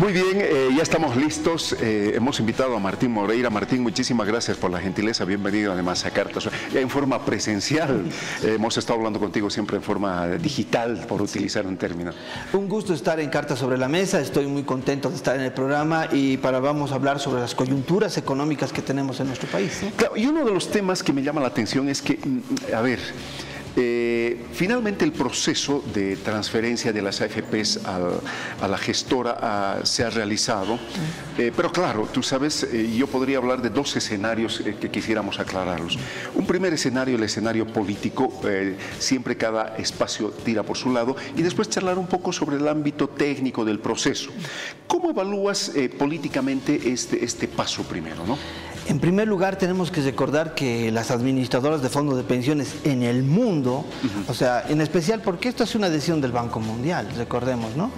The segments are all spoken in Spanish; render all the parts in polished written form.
Muy bien, ya estamos listos. Hemos invitado a Martín Moreira. Martín, muchísimas gracias por la gentileza. Bienvenido además a Cartas. Ya en forma presencial. Hemos estado hablando contigo siempre en forma digital, por utilizar un término. Un gusto estar en Cartas sobre la Mesa. Estoy muy contento de estar en el programa y vamos a hablar sobre las coyunturas económicas que tenemos en nuestro país, ¿no? Claro, y uno de los temas que me llama la atención es que, a ver, finalmente el proceso de transferencia de las AFPs a la gestora se ha realizado, pero claro, tú sabes, yo podría hablar de dos escenarios que quisiéramos aclararlos. Un primer escenario, el escenario político, siempre cada espacio tira por su lado, y después charlar un poco sobre el ámbito técnico del proceso. ¿Cómo evalúas políticamente este paso primero, no? En primer lugar, tenemos que recordar que las administradoras de fondos de pensiones en el mundo, o sea, en especial porque esto es una decisión del Banco Mundial, recordemos, ¿no?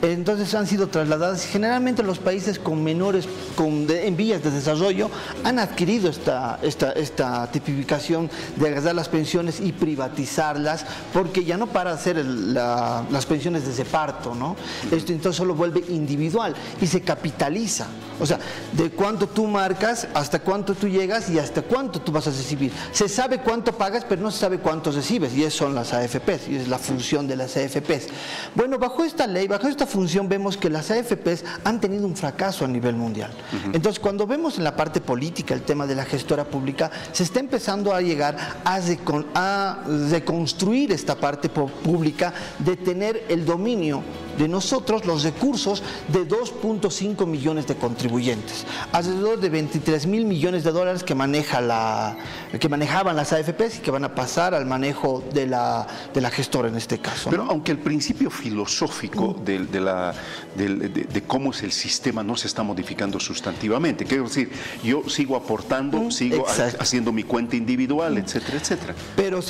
Entonces han sido trasladadas, generalmente los países con menores, en vías de desarrollo, han adquirido esta tipificación de agarrar las pensiones y privatizarlas, porque ya no para hacer las pensiones de reparto, ¿no? Esto entonces solo vuelve individual y se capitaliza. O sea, de cuánto tú marcas, hasta cuánto tú llegas y hasta cuánto tú vas a recibir. Se sabe cuánto pagas, pero no se sabe cuánto recibes, y eso son las AFPs, y es la función de las AFPs. Bueno, bajo esta ley, bajo esta función, vemos que las AFPs han tenido un fracaso a nivel mundial. Entonces, cuando vemos en la parte política el tema de la gestora pública, se está empezando a llegar a reconstruir esta parte pública, de tener el dominio de nosotros, los recursos de 2.5 millones de contribuyentes, alrededor de 23.000 millones de dólares que manejaban las AFPs y que van a pasar al manejo de la gestora en este caso, ¿no? Pero aunque el principio filosófico de cómo es el sistema no se está modificando sustantivamente, quiero decir, yo sigo aportando, sigo haciendo mi cuenta individual, etcétera, etcétera. Pero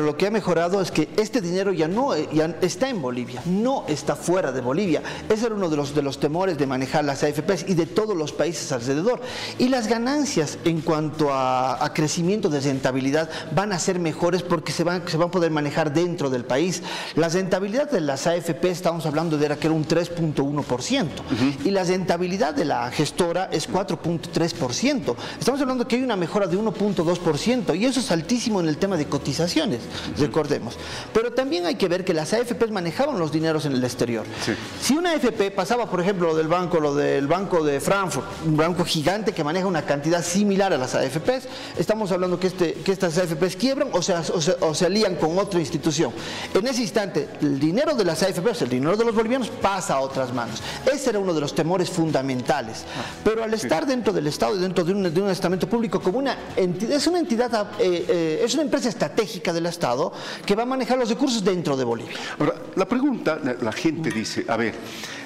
lo que ha mejorado es que este dinero ya está en Bolivia, no está fuera de Bolivia. Ese era uno de los temores de manejar las AFPs y de todos los países alrededor. Y las ganancias en cuanto a crecimiento de rentabilidad van a ser mejores porque se van a poder manejar dentro del país. La rentabilidad de las AFPs, estamos hablando de que era un 3.1%, y la rentabilidad de la gestora es 4.3%. Estamos hablando que hay una mejora de 1.2%, y eso es altísimo en el tema de cotizaciones, recordemos. Pero también hay que ver que las AFPs manejaban los dineros en el exterior. Sí. Si una AFP pasaba, por ejemplo, lo del banco de Frankfurt, un banco gigante que maneja una cantidad similar a las AFPs, estamos hablando que estas AFPs quiebran o se alían con otra institución. En ese instante, el dinero de las AFPs, el dinero de los bolivianos, pasa a otras manos. Ese era uno de los temores fundamentales. Pero al estar dentro del Estado y dentro de un estamento público como una entidad, es una empresa estratégica del Estado que va a manejar los recursos dentro de Bolivia. Ahora, la pregunta, la gente dice, a ver,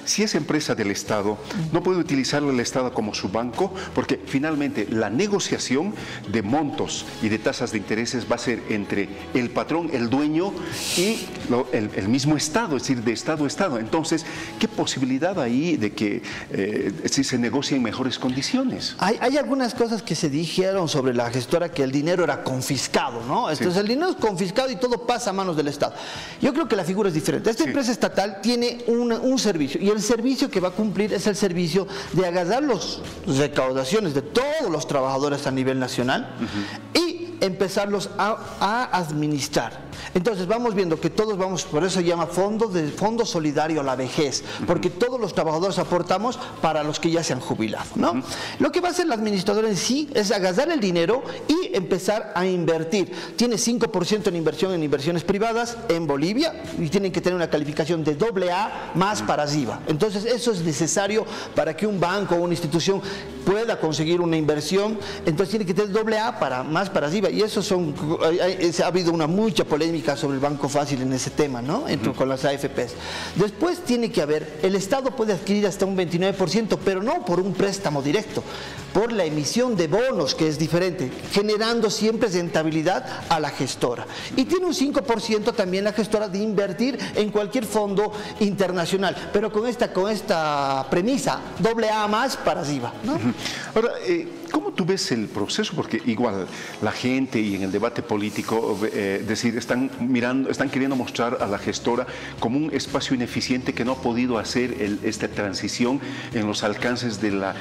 si es empresa del Estado, ¿no puede utilizarlo el Estado como su banco? Porque finalmente la negociación de montos y de tasas de intereses va a ser entre el patrón, el dueño y el mismo Estado, es decir, de Estado a Estado. Entonces, ¿qué posibilidad hay de que si se negocie en mejores condiciones? Hay algunas cosas que se dijeron sobre la gestora, que el dinero era confiscado, ¿no? Entonces, el dinero es confiscado y todo pasa a manos del Estado. Yo creo que la figura es diferente. Esta empresa estatal tiene un servicio, y el servicio que va a cumplir es el servicio de agarrar las recaudaciones de todos los trabajadores a nivel nacional y empezarlos a administrar. Entonces vamos viendo que todos vamos, por eso se llama fondo solidario a la vejez, porque todos los trabajadores aportamos para los que ya se han jubilado, ¿no? Lo que va a hacer el administrador en sí es agarrar el dinero y empezar a invertir. Tiene 5% en inversiones privadas en Bolivia, y tienen que tener una calificación de AA más para arriba. Entonces eso es necesario para que un banco o una institución pueda conseguir una inversión. Entonces tiene que tener AA más para arriba, y eso ha habido mucha polémica sobre el Banco Fácil en ese tema, ¿no? Con las AFPs. Después tiene que haber, el Estado puede adquirir hasta un 29%, pero no por un préstamo directo, por la emisión de bonos, que es diferente, generando siempre rentabilidad a la gestora. Y tiene un 5% también la gestora de invertir en cualquier fondo internacional, pero con esta premisa, AA más para arriba, ¿no? Ahora, ¿Cómo tú ves el proceso? Porque igual la gente y en el debate político están queriendo mostrar a la gestora como un espacio ineficiente que no ha podido hacer esta transición en los alcances de la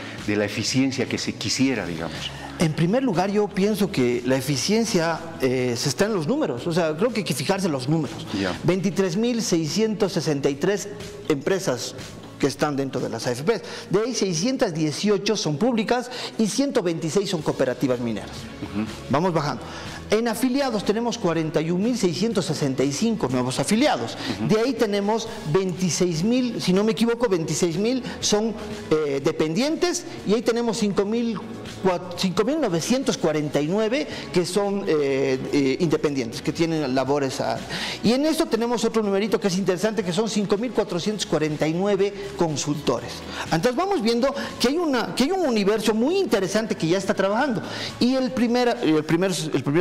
eficiencia que se quisiera, digamos. En primer lugar, yo pienso que la eficiencia se está en los números. O sea, creo que hay que fijarse en los números. 23.663 empresas que están dentro de las AFPs. De ahí 618 son públicas y 126 son cooperativas mineras. Vamos bajando. En afiliados tenemos 41.665 nuevos afiliados. De ahí tenemos 26.000, si no me equivoco, 26.000 son dependientes y ahí tenemos 5.949 que son independientes, que tienen labores. Y en esto tenemos otro numerito que es interesante, que son 5.449 consultores. Entonces vamos viendo que hay un universo muy interesante que ya está trabajando. Y el primer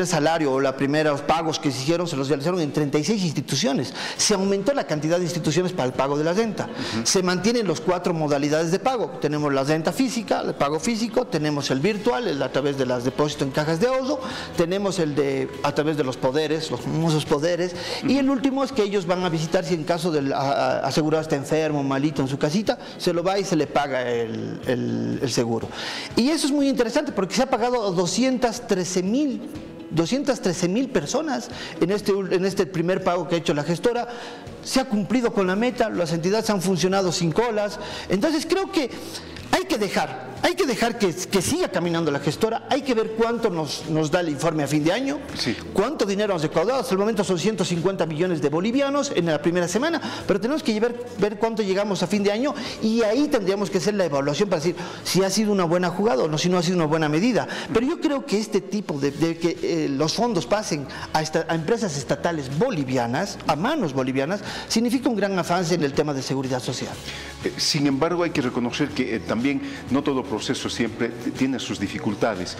salario o los primeros pagos que se hicieron se los realizaron en 36 instituciones. Se aumentó la cantidad de instituciones para el pago de la renta. Se mantienen las 4 modalidades de pago. Tenemos la renta física, el pago físico, tenemos el virtual, el a través de los depósitos en cajas de ahorro, tenemos el de a través de los poderes, los famosos poderes, y el último es que ellos van a visitar si en caso del asegurado está enfermo, malito en su casita, se lo va y se le paga el seguro. Y eso es muy interesante porque se ha pagado a 213.000 personas en este primer pago que ha hecho la gestora. Se ha cumplido con la meta, las entidades han funcionado sin colas. Entonces creo que hay que dejar que siga caminando la gestora. Hay que ver cuánto nos da el informe a fin de año, cuánto dinero hemos recaudado. Hasta el momento son 150 millones de bolivianos en la primera semana, pero tenemos que ver cuánto llegamos a fin de año, y ahí tendríamos que hacer la evaluación para decir si ha sido una buena jugada o no, si no ha sido una buena medida. Pero yo creo que este tipo de que los fondos pasen a empresas estatales bolivianas, a manos bolivianas, significa un gran avance en el tema de seguridad social. Sin embargo, hay que reconocer que también no todo proceso siempre tiene sus dificultades.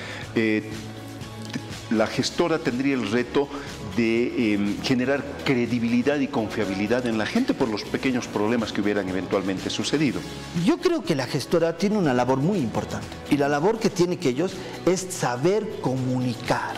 La gestora tendría el reto de generar credibilidad y confiabilidad en la gente por los pequeños problemas que hubieran eventualmente sucedido. Yo creo que la gestora tiene una labor muy importante, y la labor que tiene que ellos es saber comunicar.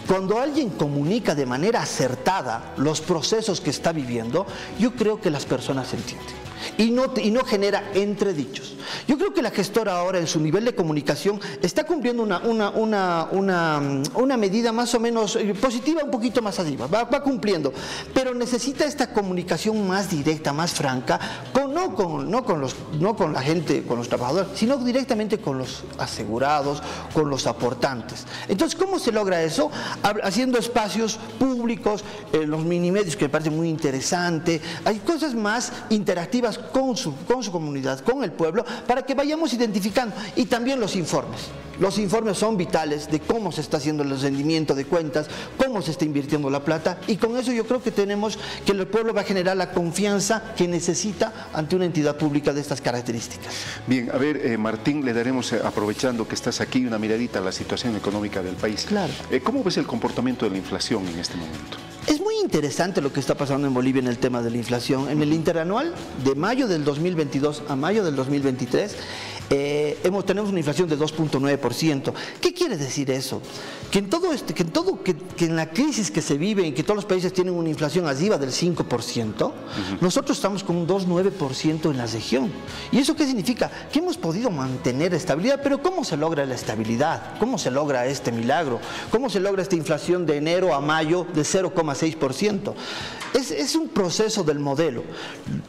Cuando alguien comunica de manera acertada los procesos que está viviendo, yo creo que las personas entienden. Y no genera entredichos. Yo creo que la gestora ahora en su nivel de comunicación está cumpliendo una medida más o menos positiva, un poquito más arriba, va cumpliendo, pero necesita esta comunicación más directa, más franca, no con la gente, con los trabajadores, sino directamente con los asegurados, con los aportantes. Entonces, ¿cómo se logra eso? Haciendo espacios públicos, los minimedios, que me parece muy interesante. Hay cosas más interactivas con su comunidad, con el pueblo, para que vayamos identificando. Y también los informes. Los informes son vitales de cómo se está haciendo el rendimiento de cuentas, cómo se está invirtiendo la plata, y con eso yo creo que el pueblo va a generar la confianza que necesita ante una entidad pública de estas características. Bien, a ver, Martín, le daremos, aprovechando que estás aquí, una miradita a la situación económica del país. Claro. ¿Cómo ves el comportamiento de la inflación en este momento? Es muy interesante lo que está pasando en Bolivia en el tema de la inflación. En el interanual, de mayo del 2022 a mayo del 2023, tenemos una inflación de 2.9%. ¿Qué quiere decir eso? Que en la crisis que se vive, en que todos los países tienen una inflación arriba del 5%, nosotros estamos con un 2.9% en la región. ¿Y eso qué significa? Que hemos podido mantener estabilidad. Pero ¿cómo se logra la estabilidad? ¿Cómo se logra este milagro? ¿Cómo se logra esta inflación de enero a mayo de 0,6%? Es un proceso del modelo.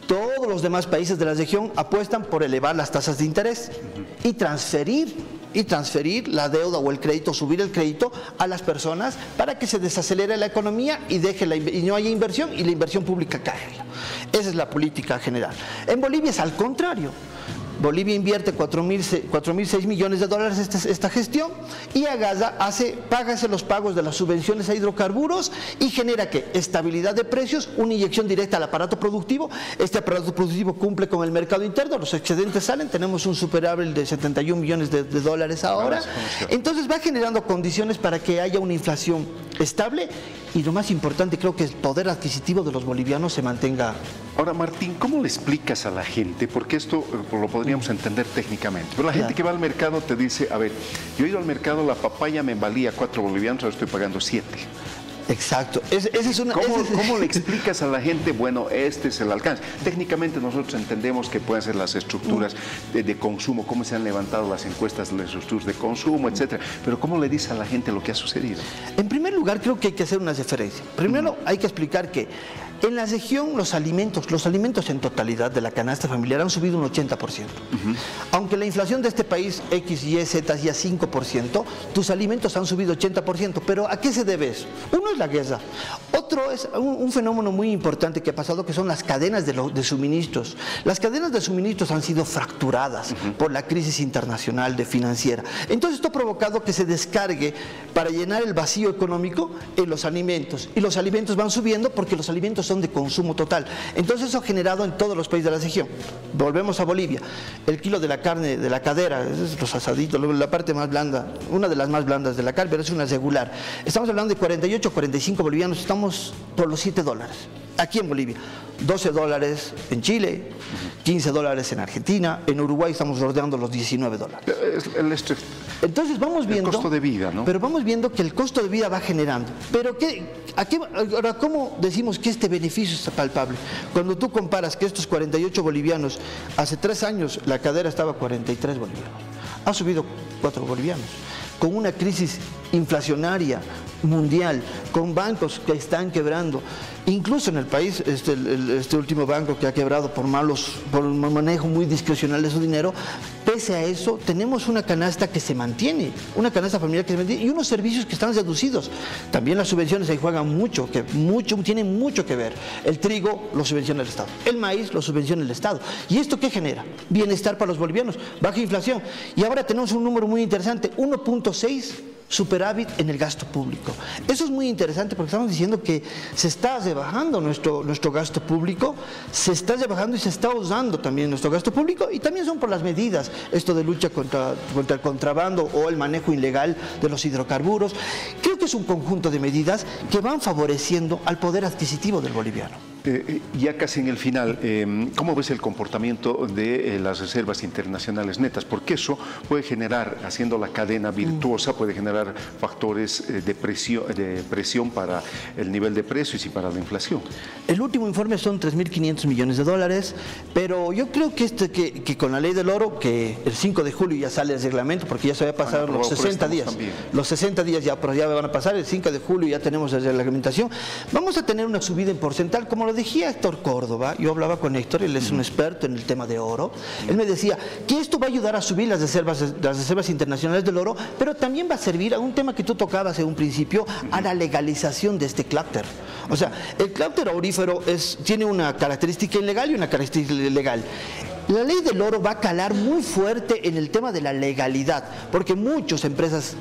Todos los demás países de la región apuestan por elevar las tasas de interés y transferir la deuda o el crédito, subir el crédito a las personas para que se desacelere la economía y no haya inversión, y la inversión pública caiga. Esa es la política general. En Bolivia es al contrario. Bolivia invierte 4.006 millones de dólares esta gestión, y Agasa paga los pagos de las subvenciones a hidrocarburos y genera estabilidad de precios, una inyección directa al aparato productivo. Este aparato productivo cumple con el mercado interno, los excedentes salen, tenemos un superávit de 71 millones de dólares ahora. Entonces va generando condiciones para que haya una inflación estable y lo más importante, creo que el poder adquisitivo de los bolivianos se mantenga. Ahora, Martín, ¿cómo le explicas a la gente? Porque esto lo podríamos entender técnicamente. Pero la gente que va al mercado te dice, a ver, yo he ido al mercado, la papaya me valía 4 bolivianos, ahora estoy pagando 7. Exacto. ¿Cómo le explicas a la gente, bueno, este es el alcance? Técnicamente nosotros entendemos que pueden ser las estructuras de consumo, cómo se han levantado las encuestas de las estructuras de consumo, etcétera. Pero ¿cómo le dices a la gente lo que ha sucedido? En primer lugar, creo que hay que hacer una diferencia. Primero, hay que explicar que en la región los alimentos en totalidad de la canasta familiar han subido un 80%. Aunque la inflación de este país, X, Y, Z, ya 5%, tus alimentos han subido 80%. ¿Pero a qué se debe eso? Uno es la guerra. Otro es un fenómeno muy importante que ha pasado, que son las cadenas de suministros. Las cadenas de suministros han sido fracturadas por la crisis internacional financiera. Entonces esto ha provocado que se descargue para llenar el vacío económico en los alimentos. Y los alimentos van subiendo porque los alimentos son de consumo total. Entonces eso ha generado en todos los países de la región. Volvemos a Bolivia. El kilo de la carne, de la cadera, los asaditos, la parte más blanda, una de las más blandas de la carne, pero es una regular. Estamos hablando de 48, 45 bolivianos, estamos por los $7. Aquí en Bolivia, $12 en Chile, $15 en Argentina, en Uruguay estamos rodeando los $19. Entonces vamos viendo... El costo de vida, ¿no? Pero vamos viendo que el costo de vida va generando. Pero ahora, ¿cómo decimos que este beneficio es palpable? Cuando tú comparas que estos 48 bolivianos, hace 3 años la cadera estaba a 43 bolivianos. Ha subido 4 bolivianos. Con una crisis inflacionaria mundial, con bancos que están quebrando. Incluso en el país, este último banco que ha quebrado por un manejo muy discrecional de su dinero, pese a eso, tenemos una canasta que se mantiene, una canasta familiar que se mantiene y unos servicios que están reducidos. También las subvenciones ahí juegan tienen mucho que ver. El trigo lo subvenciona el Estado, el maíz lo subvenciona el Estado. ¿Y esto qué genera? Bienestar para los bolivianos, baja inflación. Y ahora tenemos un número muy interesante, 1.6 superávit en el gasto público. Eso es muy interesante porque estamos diciendo que se está rebajando nuestro gasto público, se está rebajando y se está usando también nuestro gasto público, y también son por las medidas, esto de lucha contra el contrabando o el manejo ilegal de los hidrocarburos. Creo que es un conjunto de medidas que van favoreciendo al poder adquisitivo del boliviano. Ya casi en el final, ¿cómo ves el comportamiento de las reservas internacionales netas? Porque eso puede generar, haciendo la cadena virtuosa, puede generar factores de presión para el nivel de precios y para la inflación. El último informe son 3.500 millones de dólares, pero yo creo que con la ley del oro, que el 5 de julio ya sale el reglamento, porque ya se había pasado los 60 días. También. Los 60 días ya van a pasar, el 5 de julio ya tenemos la reglamentación. Vamos a tener una subida en porcentual, como lo decía Héctor Córdoba. Yo hablaba con Héctor, él es un experto en el tema de oro. Él me decía que esto va a ayudar a subir las reservas internacionales del oro, pero también va a servir a un tema que tú tocabas en un principio, a la legalización de este clúster. O sea, el clúster aurífero tiene una característica ilegal y una característica legal. La ley del oro va a calar muy fuerte en el tema de la legalidad, porque muchas empresas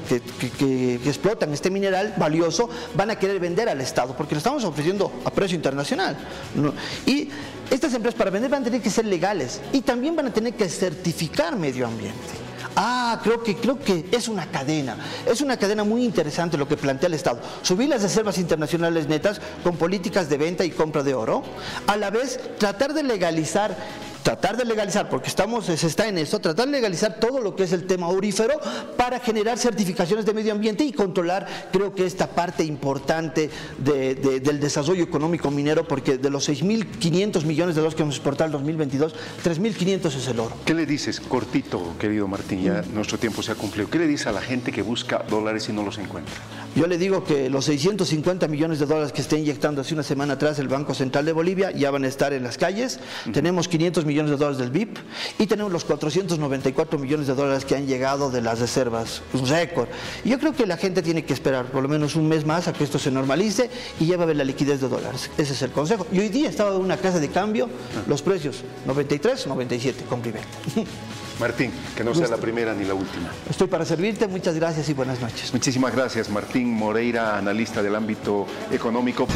que explotan este mineral valioso van a querer vender al Estado, porque lo estamos ofreciendo a precio internacional, ¿no? Y estas empresas para vender van a tener que ser legales y también van a tener que certificar medio ambiente. Creo que es una cadena muy interesante lo que plantea el Estado. Subir las reservas internacionales netas con políticas de venta y compra de oro, a la vez tratar de legalizar, porque se está en eso, tratar de legalizar todo lo que es el tema aurífero para generar certificaciones de medio ambiente y controlar, creo que esta parte importante del desarrollo económico minero, porque de los 6.500 millones de dólares que hemos exportado en 2022, 3.500 es el oro. ¿Qué le dices, cortito, querido Martín, ya nuestro tiempo se ha cumplido, qué le dices a la gente que busca dólares y no los encuentra? Yo le digo que los 650 millones de dólares que está inyectando hace una semana atrás el Banco Central de Bolivia ya van a estar en las calles. Tenemos 500 millones de dólares del BIP y tenemos los 494 millones de dólares que han llegado de las reservas, un récord. Y yo creo que la gente tiene que esperar por lo menos un mes más a que esto se normalice y ya va a haber la liquidez de dólares. Ese es el consejo. Y hoy día estaba en una casa de cambio, los precios 93, 97, comprimento. Martín, que no sea la primera ni la última. Estoy para servirte, muchas gracias y buenas noches. Muchísimas gracias, Martín Moreira, analista del ámbito económico.